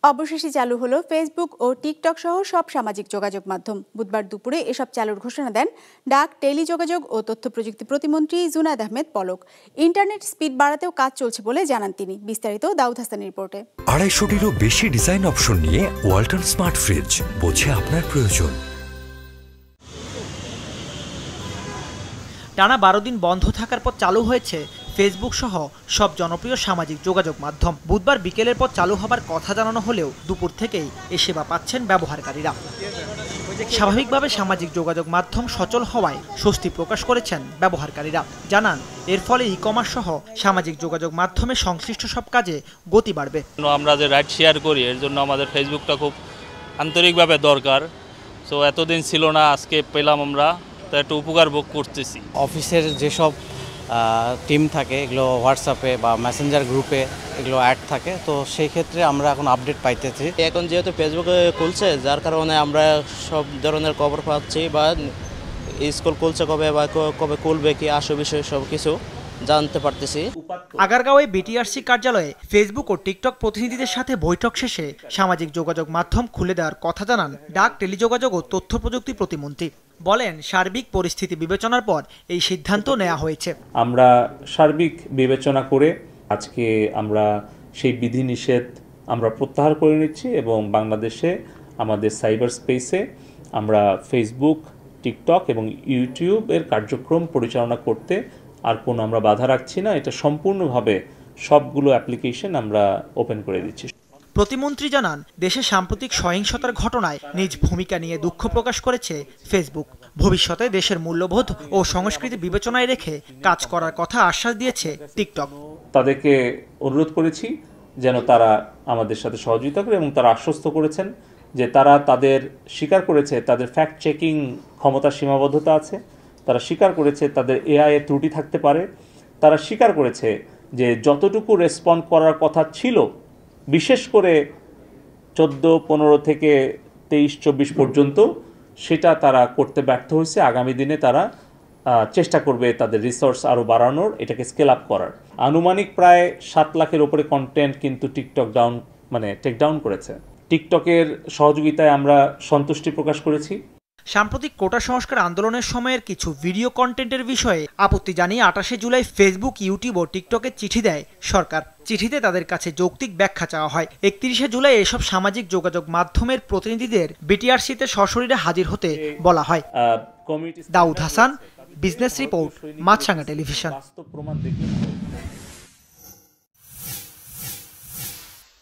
অবশেষে চালু হলো ফেসবুক ও টিকটক সহ সব সামাজিক যোগাযোগ মাধ্যম। বুধবার দুপুরে এসব চালুর ঘোষণা দেন ডাক, টেলিযোগাযোগ ও তথ্য প্রযুক্তি প্রতিমন্ত্রী জুনায়েদ আহমেদ পলক। ইন্টারনেট স্পিড বাড়াতেও কাজ চলছে বলে জানান তিনি। বিস্তারিত দাউদ হাসানের রিপোর্টে। 250-টিরও বেশি ডিজাইন অপশন নিয়ে ওয়ালটন স্মার্ট ফ্রিজ, বোঝে আপনার প্রয়োজন। টানা 12 দিন বন্ধ থাকার পর চালু হয়েছে ফেসবুক সহ সব জনপ্রিয় সামাজিক যোগাযোগ মাধ্যম। বুধবার বিকেলের পর চালু হবার কথা জানানো হলেও দুপুর থেকেই এ সেবা পাচ্ছেন ব্যবহারকারীরা। স্বাভাবিকভাবে সামাজিক যোগাযোগ মাধ্যম সচল হওয়ায় স্বস্তি প্রকাশ করেছেন ব্যবহারকারীরা। জানান এর ফলে ই-কমার্স সহ সামাজিক যোগাযোগ মাধ্যমে সংশ্লিষ্ট সব কাজে গতি বাড়বে। আমরা যে রাইড শেয়ার করি এর জন্য আমাদের ফেসবুকটা খুব আন্তরিকভাবে দরকার। সো এতদিন ছিল না, আজকে পেলাম আমরা, তো একটু উপকার ভোগ করতেছি। অফিসের যেসব টিম থাকে এগুলো হোয়াটসঅ্যাপে বা মেসেঞ্জার গ্রুপে এগুলো অ্যাড থাকে, তো সেই ক্ষেত্রে আমরা এখন আপডেট পাইতেছি। এখন যেহেতু ফেসবুকে খুলছে, যার কারণে আমরা সব ধরনের খবর পাচ্ছি, বা স্কুল খুলছে কবে বা কবে খুলবে কি আসো বিষয়ে সব কিছু জানতে পারতেছি। আগারগাঁওয়ে বিটিআরসি কার্যালয়ে ফেসবুক ও টিকটক প্রতিনিধিদের সাথে বৈঠক শেষে সামাজিক যোগাযোগ মাধ্যম খুলে দেওয়ার কথা জানান ডাক, টেলিযোগাযোগ ও তথ্য প্রযুক্তি প্রতিমন্ত্রী। বলেন সার্বিক পরিস্থিতি বিবেচনার পর এই সিদ্ধান্ত নেওয়া হয়েছে। আমরা সার্বিক বিবেচনা করে আজকে আমরা সেই বিধিনিষেধ আমরা প্রত্যাহার করে নিচ্ছি এবং বাংলাদেশে আমাদের সাইবার স্পেসে আমরা ফেসবুক, টিকটক এবং ইউটিউবের কার্যক্রম পরিচালনা করতে আর কোনো আমরা বাধা রাখছি না। এটা সম্পূর্ণভাবে সবগুলো অ্যাপ্লিকেশন আমরা ওপেন করে দিচ্ছি। প্রতিমন্ত্রী জানান দেশে সাম্প্রতিক সহিংসতার ঘটনায় নিজ ভূমিকা নিয়ে দুঃখ প্রকাশ করেছে ফেসবুক। ভবিষ্যতে দেশের মূল্যবোধ ও সংস্কৃতি বিবেচনায় রেখে কাজ করার কথা আশ্বাস দিয়েছে টিকটক। তাদেরকে অনুরোধ করেছি যেন তারা আমাদের সাথে সহযোগিতা করে, এবং তারা আশ্বস্ত করেছেন যে তারা স্বীকার করেছে তাদের ফ্যাক্ট চেকিং ক্ষমতার সীমাবদ্ধতা আছে, তারা স্বীকার করেছে তাদের এআই এর ত্রুটি থাকতে পারে, তারা স্বীকার করেছে যে যতটুকু রেসপন্ড করার কথা ছিল, বিশেষ করে 14, 15 থেকে 23, 24 পর্যন্ত, সেটা তারা করতে ব্যর্থ হয়েছে। আগামী দিনে তারা চেষ্টা করবে তাদের রিসোর্স আরও বাড়ানোর, এটাকে স্কেল আপ করার। আনুমানিক প্রায় 7 লাখের ওপরে কন্টেন্ট কিন্তু টিকটক টেক ডাউন করেছে। টিকটকের সহযোগিতায় আমরা সন্তুষ্টি প্রকাশ করেছি। সাম্প্রতিক কোটা সংস্কার আন্দোলনের সময়ের কিছু ভিডিও কন্টেন্টের বিষয়ে আপত্তি জানিয়ে 28শে জুলাই ফেসবুক, ইউটিউব ও টিকটকে চিঠি দেয় সরকার। চিঠিতে তাদের কাছে যৌক্তিক ব্যাখ্যা চাওয়া হয়। 31শে জুলাই এসব সামাজিক যোগাযোগ মাধ্যমের প্রতিনিধিদের বিটিআরসিতে সশরীরে হাজির হতে বলা হয়। দাউদ হাসান, বিজনেস রিপোর্ট, মাছরাঙা টেলিভিশন।